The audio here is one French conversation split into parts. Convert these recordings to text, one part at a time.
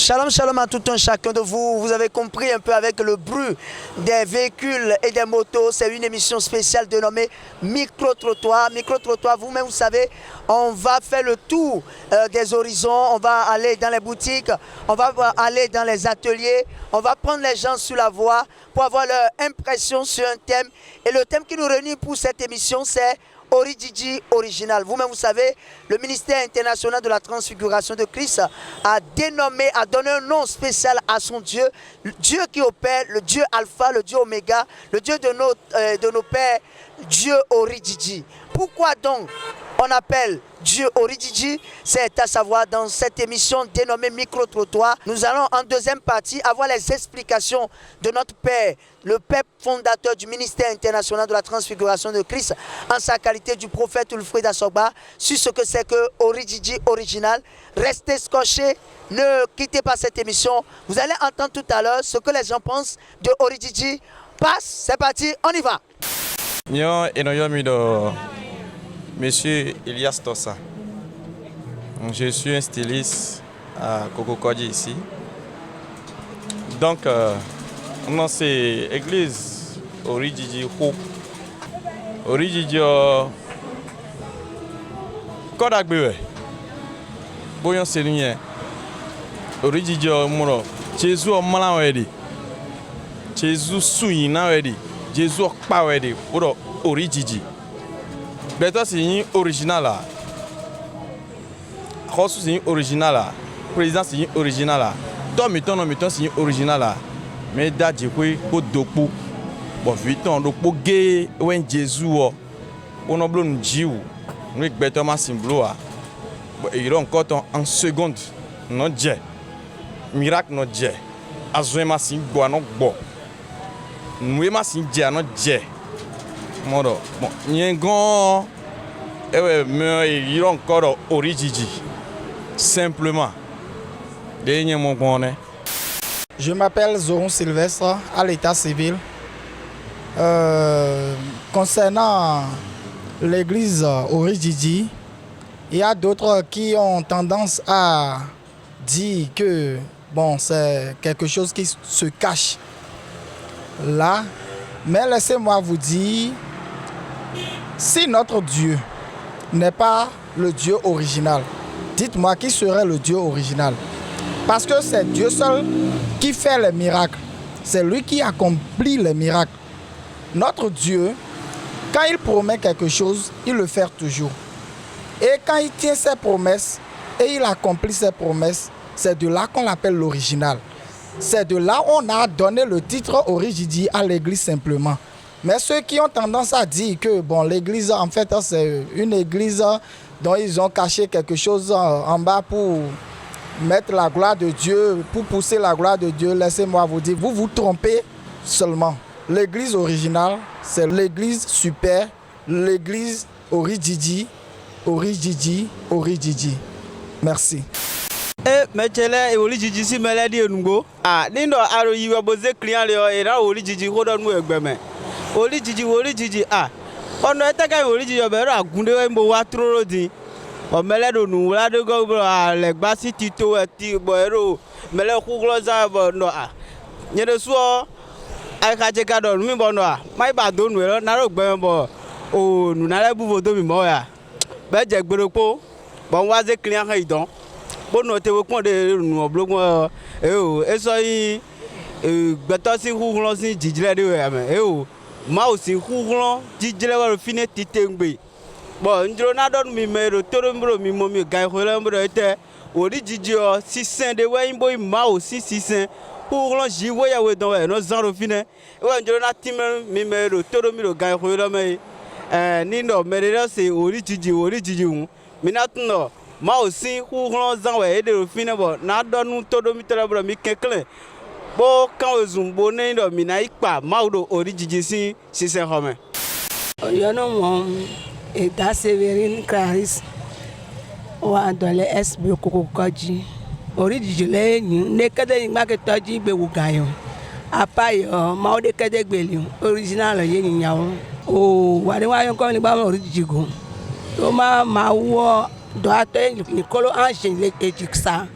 Shalom, shalom à tout un chacun de vous. Vous avez compris un peu avec le bruit des véhicules et des motos. C'est une émission spéciale dénommée Micro-Trottoir. Micro-Trottoir, vous-même, vous savez, on va faire le tour des horizons. On va aller dans les boutiques, on va aller dans les ateliers. On va prendre les gens sur la voie pour avoir leur impression sur un thème. Et le thème qui nous réunit pour cette émission, c'est Orijiji original. Vous-même, vous savez, le ministère international de la transfiguration de Christ a dénommé, a donné un nom spécial à son Dieu, le Dieu qui opère, le Dieu Alpha, le Dieu Oméga, le Dieu de nos pères, Dieu Orijiji. Pourquoi donc on appelle Dieu Orijiji? C'est à savoir dans cette émission dénommée Micro-Trottoir. Nous allons en deuxième partie avoir les explications de notre Père, le Père fondateur du ministère international de la transfiguration de Christ, en sa qualité du prophète Wilfried Assogba, sur ce que c'est que Orijiji original. Restez scotchés, ne quittez pas cette émission. Vous allez entendre tout à l'heure ce que les gens pensent de Orijiji. Passe, c'est parti, on y va. Monsieur Elias Tossa. Je suis un styliste à Kokokodji ici. Donc, dans cette église Orijiji Orijiji Kodagbewe. Boyon Seigneur. Orijiji Muro. Jésus Malawedi. Jésus Suina Wedi. Jésus Pawedi. Pour Orijiji. Beto c'est original là. Rosu c'est original là. Président c'est original là. Ton c'est original là. Mais dadji ko dopo. Bon viton dopo gay wen Jésus o. On blo njiu. Nous beto ma simblo a. Bon il encore en seconde. Non dje. Miracle non dje. Azwe ma simbo non bo. Nous ma simdje non dje. Bon, il y a un grand mais il y a encore Orijiji. Simplement. Je m'appelle Zoron Sylvestre, à l'état civil. Concernant l'église Orijiji, il y a d'autres qui ont tendance à dire que bon, c'est quelque chose qui se cache là. Mais laissez-moi vous dire, si notre Dieu n'est pas le Dieu original, dites-moi qui serait le Dieu original. Parce que c'est Dieu seul qui fait les miracles. C'est lui qui accomplit les miracles. Notre Dieu, quand il promet quelque chose, il le fait toujours. Et quand il tient ses promesses et il accomplit ses promesses, c'est de là qu'on l'appelle l'original. C'est de là on a donné le titre Orijiji à l'église simplement. Mais ceux qui ont tendance à dire que bon, l'église, en fait, c'est une église dont ils ont caché quelque chose en bas pour mettre la gloire de Dieu, pour pousser la gloire de Dieu, laissez-moi vous dire, vous vous trompez seulement. L'église originale, c'est l'église super, l'église Orijiji, Orijiji, Orijiji. Merci. Mechele e Orijiji si meledi enungo. Nindo aro yiwe boze client le era Orijiji ko don mu egbeme. Orijiji ono eteka Orijiji obero agunde we mbo wa troro din. O meledo nu la de go le gbasi tito eti boero mele kugloza bo no nyede suo aka je ka don mi bo no mai ba do nu e na ro gbe bo o nu na le bu vodo mi mo ya. Be je gberopo bon wa ze client han idon. Bono te won de nu oblogun eso yi gbeto si huhun si jijile de we ame ma o si huhun jijile wa fine titengbe bon njro na don mi mero toro mbro mi mo mi gan hole mbro ete Orijiji o sisen de we imbo ma o si sisen huhun ji wo ya we don we no zan ro fine we njro na timer mi mero toro mi ro gan hole me ni no mere se Orijiji un mi na tno ma aussi huhun zan we de ro fine bo na donu todo mi tere bro mi kekle bo kan ozumbo ne ndo mi na ipa maudo Orijiji si sisen home yo no mo eta Severine Clarisse wa dole SB Kokokodji Orijiji le ni ne kede ni ma ke toji gbe wugayo apa yo ma o de kede gbeli original ye ni yawo o wa de wa yo ko ni ba Orijiji go to ma wo do ato ni kolo ange le ejiksa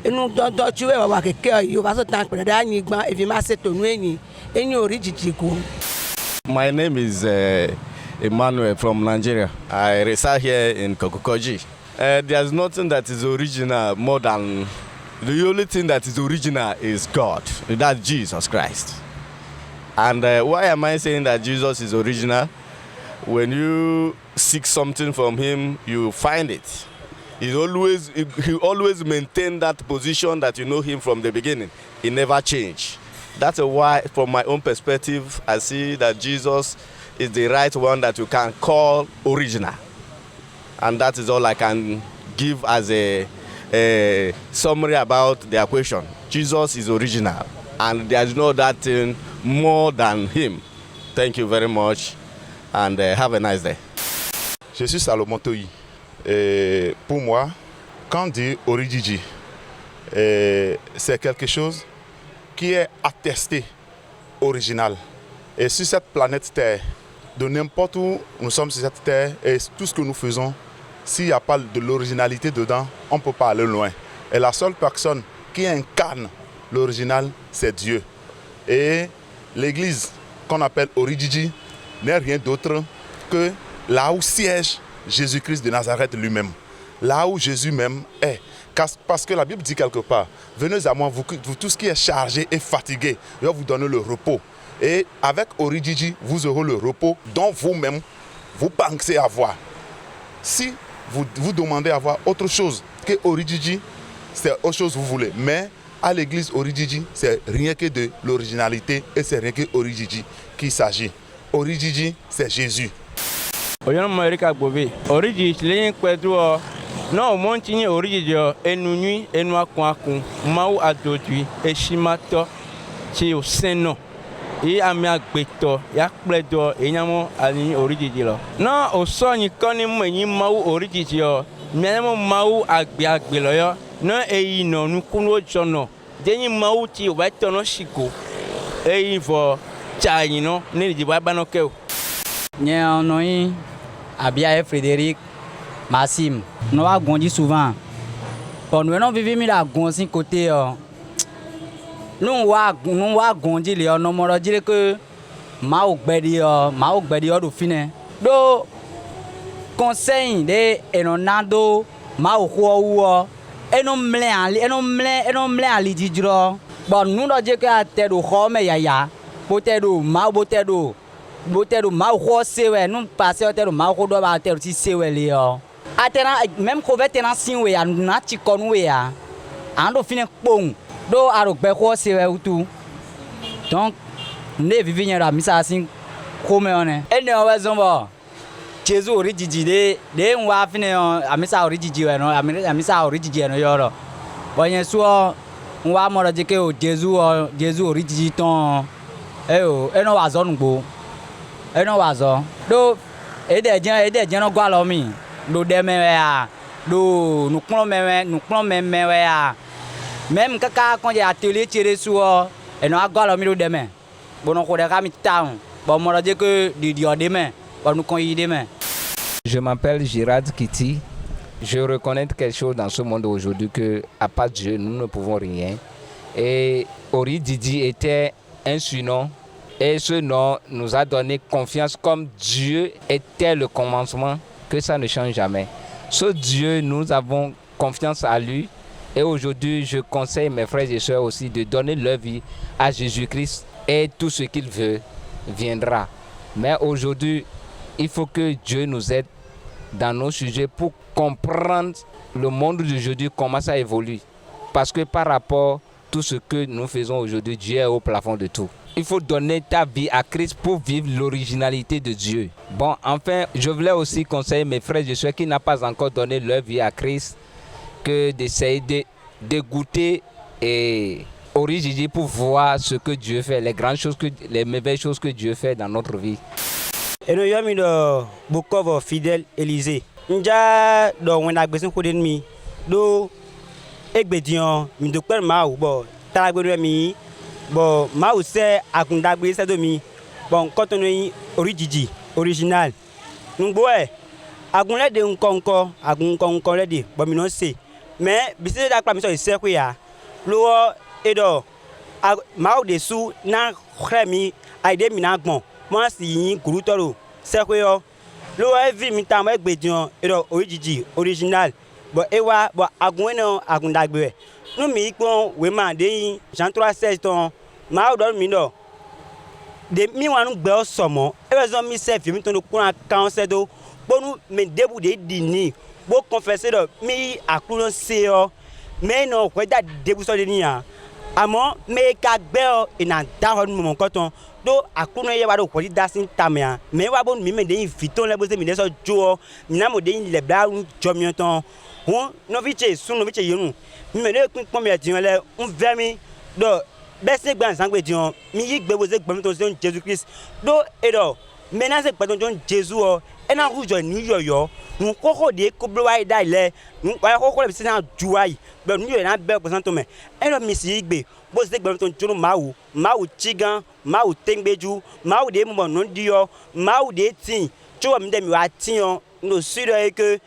enu dɔdɔ tsi wɛ wa keke yi o va so tan kplɔ ɖe anyigba evi ma se tonu enyi ori dzidzi ko. My name is Emmanuel from Nigeria. I reside here in Kokokoji. There's nothing that is original more than the only thing that is original is God. That's Jesus Christ. And why am I saying that Jesus is original? When you seek something from him, you find it. He always maintained that position that you know him from the beginning. He never changed. That's why, from my own perspective, I see that Jesus is the right one that you can call original. And that is all I can give as a summary about the equation. Jesus is original, and there is no other thing more than him. Thank you very much, and have a nice day. Je suis Salomon Toyi. Et pour moi, quand on dit Orijiji, c'est quelque chose qui est attesté original. Et sur cette planète Terre, de n'importe où nous sommes sur cette Terre, et tout ce que nous faisons, s'il n'y a pas de l'originalité dedans, on ne peut pas aller loin. Et la seule personne qui incarne l'original, c'est Dieu. Et l'église qu'on appelle Orijiji n'est rien d'autre que là où siège Jésus-Christ de Nazareth lui-même. Là où Jésus même est. Parce que la Bible dit quelque part, venez à moi, vous tous qui êtes chargés et fatigués, je vais vous donner le repos. Et avec Orijiji, vous aurez le repos dont vous-même, vous pensez avoir. Si vous demandez à avoir autre chose que Orijiji, c'est autre chose que vous voulez. Mais à l'église Orijiji, c'est rien que de l'originalité et c'est rien que Orijiji qu'il s'agit. Orijiji, c'est Jésus. Oyon America Bové, Orijiji, les Pedro, non, mon tini Orijiji, enunui, enua kwaku, mau adodui, eshimato, ti o seno. Et ami agbeto ya pledo enyamo ani Orijiji lo na oso ni koni mo yin mawu Orijiji o miamo mawu agbe lo yo na eyi no nukunu ojono denyi mawu ti o ba tono shiko eyi fo chayi no ni di ba no ke o nye ono yin abia e Frédéric Massim no wa gondi souvent bon nous non vivre mi la gonsin côté nous wa gondi le no mo dire que ma o gbedi o do fine do conseil de enonado ma o ho wo eno mle ali dijiro bon nous do je que a te do ho me yaya botedo ma ho sewe nous passer te do ma ho do ba te ti sewe le yo atena même ko vetena sinwe ya na ti konwe ya ando fine pong do aro gbe ko sewe utu donc ne vivre la misa sin comme on est ene o wezombo Jésus Orijiji de nwa fine amisa Orijiji we no amisa Orijiji no yoro bonye so nwa mo je ke o Jésus Orijiji ton eno wa zo nugbo eno wa zo do ede jen no gwa lo mi do de me ya do nukpon me we ya même kaka quand j'ai atelier tiré sur eno agwa lo mi do de me bon ko de ka mi town bon mo dire que di demain bon nous kon demain. Je m'appelle Gérard Kitty. Je reconnais quelque chose dans ce monde aujourd'hui que à part Dieu nous ne pouvons rien. Et Orijiji était un surnom et ce nom nous a donné confiance comme Dieu était le commencement, que ça ne change jamais. Ce Dieu, nous avons confiance à lui. Et aujourd'hui, je conseille mes frères et sœurs aussi de donner leur vie à Jésus-Christ et tout ce qu'il veut viendra. Mais aujourd'hui, il faut que Dieu nous aide dans nos sujets pour comprendre le monde d'aujourd'hui, comment ça évolue. Parce que par rapport à tout ce que nous faisons aujourd'hui, Dieu est au plafond de tout. Il faut donner ta vie à Christ pour vivre l'originalité de Dieu. Bon, enfin, je voulais aussi conseiller mes frères et sœurs qui n'ont pas encore donné leur vie à Christ que d'essayer de goûter et Orijiji pour voir ce que Dieu fait, les grandes choses, les mauvaises choses que Dieu fait dans notre vie. Et nous avons de beaucoup fidèles Élysée. Nous avons un agression pour l'ennemi. Nous avons un docteur Mao, Taragouemi, Mao c'est à Kundagbe Sadomi. Bon, quand on est Orijiji, original. Nous avons un concours, un concours, bon, nous mais bisi da kpa mi so ise ku ya lo edo ma o de su na kremi aide mi na gbon mo si yin gurutoro se ku yo lo evi mi ta mo egbedion edo origigi original bo ewa bo agun eno agun dagbe nu mi ipon we ma de yin Jean 3:16 ton ma o do mi do de mi wanu gbe o somo e zo mi se fi mi ton kun account se do bonu me debu de dini bo confesser do mi akuno se o me no ko da debu so de ni ya amo me ka gbe o ina da ho mo ko ton do akuno ye wa do ko di dasin tamia me wa bonu mi me de inviton le bo se mi de so jo mi na mo de le bra jo mi ton won no viche sun no viche yenu mi me de pin pon mi etiyan le un vemi do bese gban sangbe dion mi yi gbe bo se gbe mi ton se Jesus Christ do edo me na se gbe ton Jesus o e na rujo ni yoyo nu koko de ko blo wa da ile nu pa koko le bi se na juwai be nu yo na be ko santo me e do mi si gbe bo se gbe mi ton junu mawu chigan mawu tengbeju mawu de mo no dio mawu de tin cho mi de mi wa tin o no siro e ke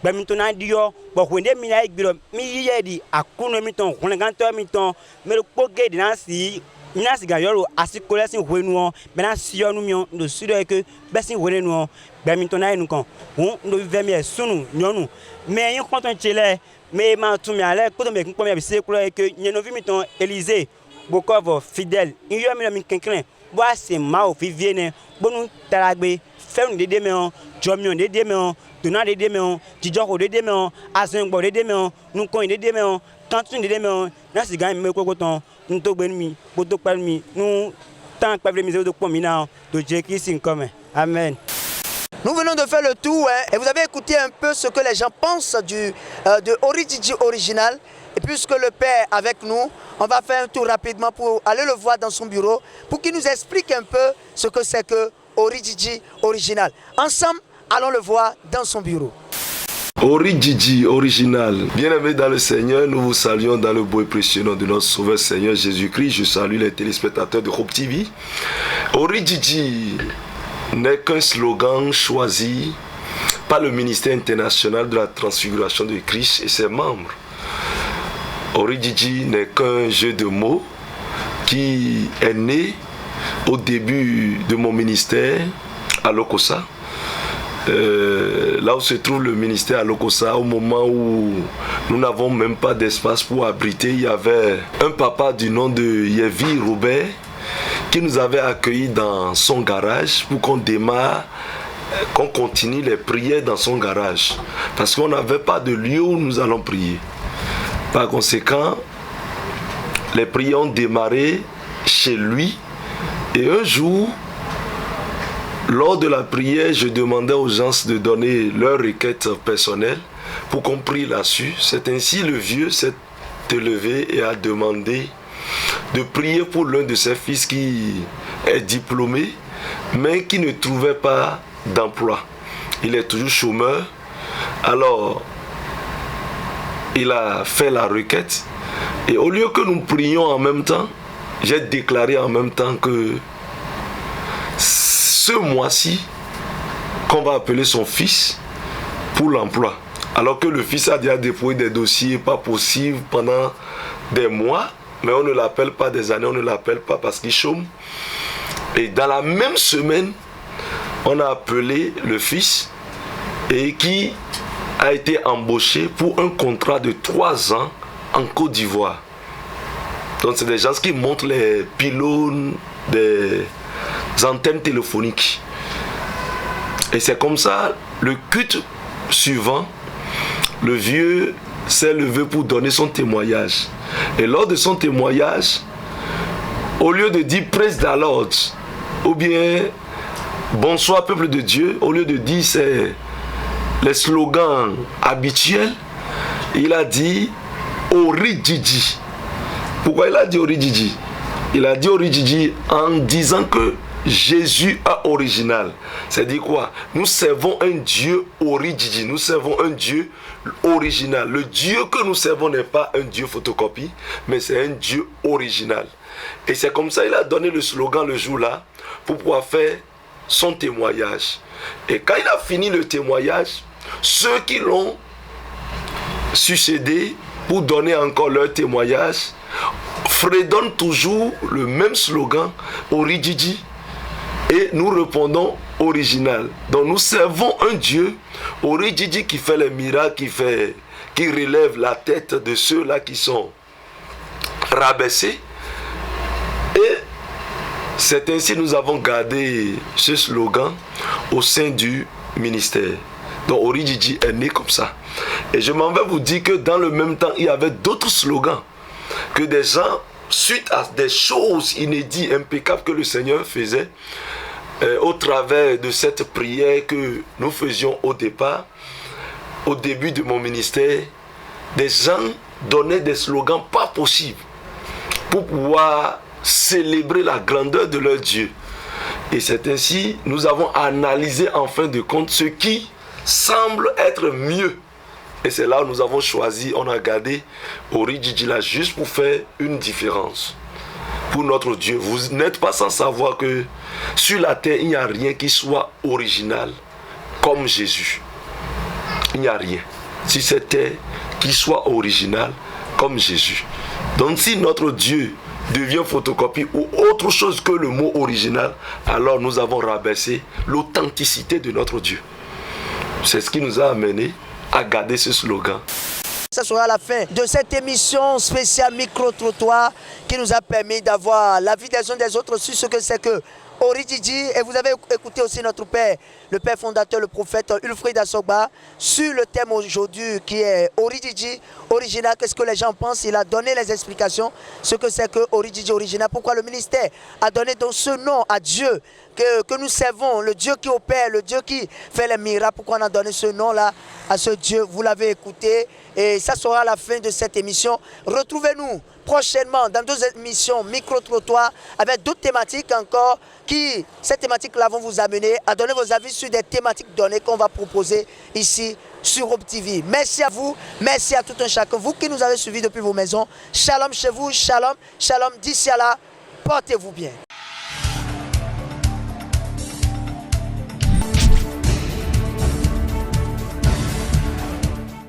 gbe mi ton na dio bo ko de mi na gbe mi ye di akuno mi ton kun gan to mi ton me ko ge di na si mina siga yoro asiko lesin hwenu o me na si onu mi o no siro e ke besin hwenu o gbe mi ton na enu kan won no vi mi e sunu nyonu me yin kon ton chele me ma tun mi ale ko to me kin pon mi bi se kuro e ke yen no vi mi ton Élysée bokovo fidèle iyo mi no mi kenkren bo ase ma o fi viene bonu taragbe fẹ́rùn dédé me on jomion dédé me on dona dédé me on jijoko dédé me on asengbo dédé me on nukon dédé me on tantun dédé me on na siga mi koko ton nto gbe mi bo to pe mi nu tan pe mi se do pon mi na do je ki sin comme amen. Nous venons de faire le tour et vous avez écouté un peu ce que les gens pensent de Origigi original. Et puisque le père est avec nous, on va faire un tour rapidement pour aller le voir dans son bureau pour qu'il nous explique un peu ce que c'est que Origigi original. Ensemble, allons le voir dans son bureau. Origigi original. Bien-aimés dans le Seigneur, nous vous saluons dans le beau et précieux nom de notre Sauveur Seigneur Jésus-Christ. Je salue les téléspectateurs de Hope TV. Origigi n'est qu'un slogan choisi par le ministère international de la transfiguration de Christ et ses membres. Origigi n'est qu'un jeu de mots qui est né au début de mon ministère à Lokossa. Là où se trouve le ministère à Lokossa, au moment où nous n'avons même pas d'espace pour abriter, il y avait un papa du nom de Yévi Robert qui nous avait accueillis dans son garage pour qu'on démarre, qu'on continue les prières dans son garage. Parce qu'on n'avait pas de lieu où nous allons prier. Par conséquent, les prières ont démarré chez lui. Et un jour, lors de la prière, je demandais aux gens de donner leurs requêtes personnelles pour qu'on prie là-dessus. C'est ainsi le vieux s'est élevé et a demandé de prier pour l'un de ses fils qui est diplômé, mais qui ne trouvait pas d'emploi. Il est toujours chômeur. Alors, il a fait la requête. Et au lieu que nous prions en même temps, j'ai déclaré en même temps que ce mois-ci, qu'on va appeler son fils pour l'emploi. Alors que le fils a déjà déposé des dossiers pas possibles pendant des mois, mais on ne l'appelle pas des années, on ne l'appelle pas parce qu'il chôme. Et dans la même semaine, on a appelé le fils et qui a été embauché pour un contrat de 3 ans en Côte d'Ivoire. Donc c'est des gens qui montent les pylônes des antennes téléphoniques. Et c'est comme ça, le culte suivant, le vieux s'est levé pour donner son témoignage. Et lors de son témoignage, au lieu de dire praise the Lord ou bien bonsoir peuple de Dieu, au lieu de dire c'est les slogans habituels, il a dit Origigi. Pourquoi il a dit Origigi? Il a dit Origigi en disant que Jésus est original. C'est-à-dire quoi? Nous servons un Dieu Origigi. Nous servons un Dieu original. Le Dieu que nous servons n'est pas un Dieu photocopie, mais c'est un Dieu original. Et c'est comme ça qu'il a donné le slogan le jour-là pour pouvoir faire son témoignage. Et quand il a fini le témoignage, ceux qui l'ont succédé pour donner encore leur témoignage, fredonnent toujours le même slogan, Orijiji, et nous répondons original. Donc nous servons un Dieu, Orijiji, qui fait les miracles, qui relève la tête de ceux-là qui sont rabaissés. Et c'est ainsi que nous avons gardé ce slogan au sein du ministère. Donc Orijiji est né comme ça. Et je m'en vais vous dire que dans le même temps, il y avait d'autres slogans que des gens, suite à des choses inédites, impeccables que le Seigneur faisait, au travers de cette prière que nous faisions au départ, au début de mon ministère, des gens donnaient des slogans pas possibles pour pouvoir célébrer la grandeur de leur Dieu. Et c'est ainsi que nous avons analysé en fin de compte ce qui semble être mieux. Et c'est là où nous avons choisi, on a gardé Orijiji là juste pour faire une différence. Pour notre Dieu, vous n'êtes pas sans savoir que sur la terre, il n'y a rien qui soit original comme Jésus. Il n'y a rien sur cette terre qui soit original comme Jésus. Donc si notre Dieu devient photocopie ou autre chose que le mot original, alors nous avons rabaissé l'authenticité de notre Dieu. C'est ce qui nous a amené à garder ce slogan. Ça sera la fin de cette émission spéciale Micro-Trottoir qui nous a permis d'avoir l'avis des uns des autres sur ce que c'est que Orijiji. Et vous avez écouté aussi notre père, le père fondateur, le prophète Ulfried Assogba, sur le thème aujourd'hui qui est Orijiji, original. Qu'est-ce que les gens pensent? Il a donné les explications, ce que c'est que Orijiji original. Pourquoi le ministère a donné donc ce nom à Dieu que nous servons, le Dieu qui opère, le Dieu qui fait les miracles. Pourquoi on a donné ce nom-là à ce Dieu? Vous l'avez écouté et ça sera la fin de cette émission. Retrouvez-nous prochainement dans d'autres émissions Micro-Trottoir avec d'autres thématiques encore qui, ces thématiques-là vont vous amener à donner vos avis sur des thématiques données qu'on va proposer ici sur Hope TV. Merci à vous, merci à tout un chacun, vous qui nous avez suivis depuis vos maisons. Shalom chez vous, shalom, shalom, d'ici à là, portez-vous bien.